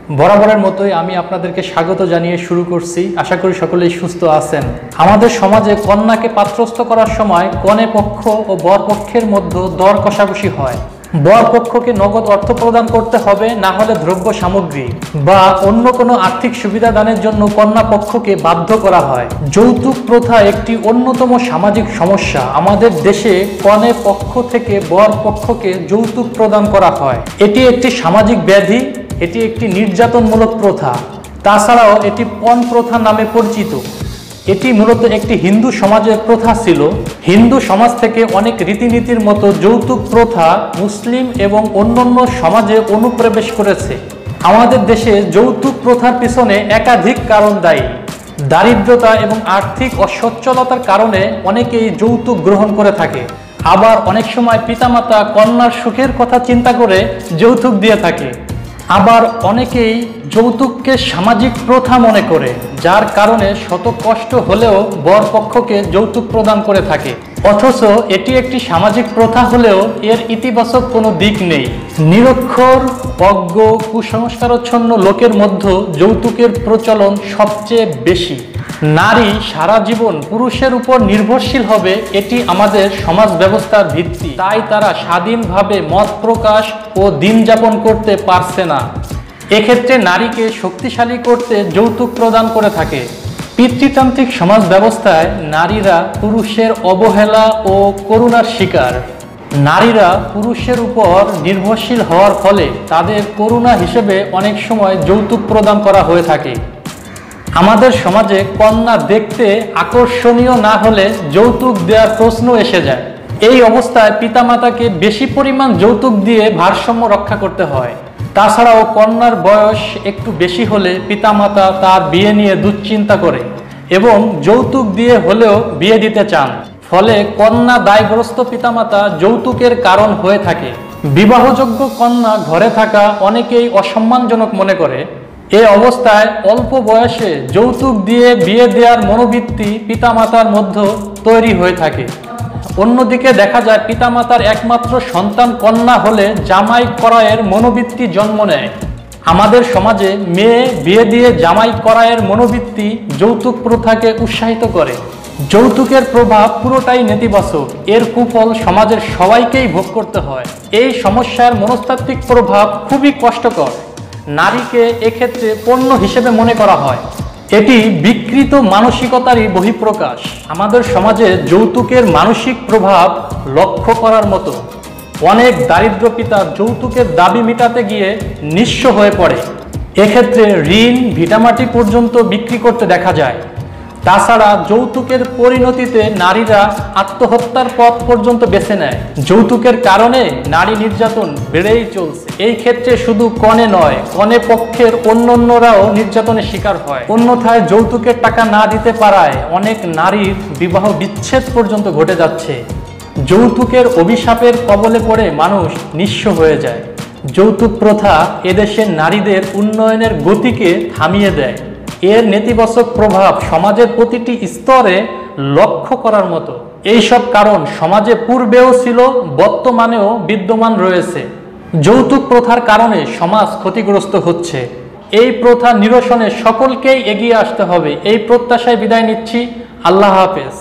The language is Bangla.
বরাবরের মতোই আমি আপনাদেরকে স্বাগত জানিয়ে শুরু করছি। আশা করি সকলেই সুস্থ আছেন। আমাদের সমাজে কন্যাকে পাত্রস্থ করার সময় কনে পক্ষ ও বর পক্ষের মধ্যে দর কষাকষি হয়। বর পক্ষকে নগদ অর্থ প্রদান করতে হবে, না হলে দ্রব্য সামগ্রী বা অন্য কোনো আর্থিক সুবিধা দানের জন্য কন্যা পক্ষকে বাধ্য করা হয়। যৌতুক প্রথা একটি অন্যতম সামাজিক সমস্যা। আমাদের দেশে কনে পক্ষ থেকে বর পক্ষকে যৌতুক প্রদান করা হয়। এটি একটি সামাজিক ব্যাধি, এটি একটি নির্যাতনমূলক প্রথা। তাছাড়াও এটি পণ প্রথা নামে পরিচিত। এটি মূলত একটি হিন্দু সমাজের প্রথা ছিল। হিন্দু সমাজ থেকে অনেক রীতিনীতির মতো যৌতুক প্রথা মুসলিম এবং অন্যান্য সমাজে অনুপ্রবেশ করেছে। আমাদের দেশে যৌতুক প্রথার পিছনে একাধিক কারণ দায়ী। দারিদ্রতা এবং আর্থিক অসচ্ছলতার কারণে অনেকেই যৌতুক গ্রহণ করে থাকে। আবার অনেক সময় পিতামাতা কন্যার সুখের কথা চিন্তা করে যৌতুক দিয়ে থাকে। আবার অনেকেই যৌতুককে সামাজিক প্রথা মনে করে, যার কারণে শত কষ্ট হলেও বর পক্ষকে যৌতুক প্রদান করে থাকে। অথচ এটি একটি সামাজিক প্রথা হলেও এর ইতিবাচক কোনো দিক নেই। নিরক্ষর, অজ্ঞ, কুসংস্কারচ্ছন্ন লোকের মধ্যে যৌতুকের প্রচলন সবচেয়ে বেশি। নারী সারা জীবন পুরুষের উপর নির্ভরশীল হবে, এটি আমাদের সমাজ ব্যবস্থার ভিত্তি। তাই তারা স্বাধীনভাবে মত প্রকাশ ও দিন যাপন করতে পারছে না। এক্ষেত্রে নারীকে শক্তিশালী করতে যৌতুক প্রদান করে থাকে। পিতৃতান্ত্রিক সমাজ ব্যবস্থায় নারীরা পুরুষের অবহেলা ও করুণার শিকার। নারীরা পুরুষের উপর নির্ভরশীল হওয়ার ফলে তাদের করুণা হিসেবে অনেক সময় যৌতুক প্রদান করা হয়ে থাকে। আমাদের সমাজে কন্যা দেখতে আকর্ষণীয় না হলে যৌতুক দেওয়ার প্রশ্ন এসে যায়। এই অবস্থায় পিতামাতাকে বেশি পরিমাণ যৌতুক দিয়ে ভারসাম্য রক্ষা করতে হয়। তাছাড়াও কন্যার বয়স একটু বেশি হলে পিতামাতা তার বিয়ে নিয়ে দুশ্চিন্তা করে এবং যৌতুক দিয়ে হলেও বিয়ে দিতে চান। ফলে কন্যা দায়গ্রস্ত পিতামাতা যৌতুকের কারণ হয়ে থাকে। বিবাহযোগ্য কন্যা ঘরে থাকা অনেকেই অসম্মানজনক মনে করে। এ অবস্থায় অল্প বয়সে যৌতুক দিয়ে বিয়ে দেওয়ার মনোবৃত্তি পিতামাতার মধ্যে তৈরি হয়ে থাকে। অন্যদিকে দেখা যায় পিতামাতার একমাত্র সন্তান কন্যা হলে জামাই করায়ের মনোবৃত্তি জন্ম নেয়। আমাদের সমাজে মেয়ে বিয়ে দিয়ে জামাই করায়ের মনোবৃত্তি যৌতুক প্রথাকে উৎসাহিত করে। যৌতুকের প্রভাব পুরোটাই নেতিবাচক। এর কুফল সমাজের সবাইকেই ভোগ করতে হয়। এই সমস্যার মনস্তাত্ত্বিক প্রভাব খুবই কষ্টকর। নারীকে এক্ষেত্রে পণ্য হিসেবে মনে করা হয়। এটি বিকৃত মানসিকতারই বহিঃপ্রকাশ। আমাদের সমাজে যৌতুকের মানসিক প্রভাব লক্ষ্য করার মতো। অনেক দারিদ্র পিতা যৌতুকের দাবি মেটাতে গিয়ে নিঃস্ব হয়ে পড়ে। এক্ষেত্রে ঋণ, ভিটামাটি পর্যন্ত বিক্রি করতে দেখা যায়। তাছাড়া যৌতুকের পরিণতিতে নারীরা আত্মহত্যার পথ পর্যন্ত বেছে নেয়। যৌতুকের কারণে নারী নির্যাতন বেড়েই চলছে। এই ক্ষেত্রে শুধু কনে নয়, কনে পক্ষের অন্যান্যরাও নির্যাতনের শিকার হয়। অন্যথায় যৌতুকের টাকা না দিতে পারায় অনেক নারীর বিবাহ বিচ্ছেদ পর্যন্ত ঘটে যাচ্ছে। যৌতুকের অভিশাপের কবলে পড়ে মানুষ নিঃস্ব হয়ে যায়। যৌতুক প্রথা এদেশের নারীদের উন্নয়নের গতিকে থামিয়ে দেয়। এর নেতিবাচক প্রভাব সমাজের প্রতিটি স্তরে লক্ষ্য করার মতো। এইসব কারণ সমাজে পূর্বেও ছিল, বর্তমানেও বিদ্যমান রয়েছে। যৌতুক প্রথার কারণে সমাজ ক্ষতিগ্রস্ত হচ্ছে। এই প্রথা নিরসনে সকলকেই এগিয়ে আসতে হবে। এই প্রত্যাশায় বিদায় নিচ্ছি। আল্লাহ হাফেজ।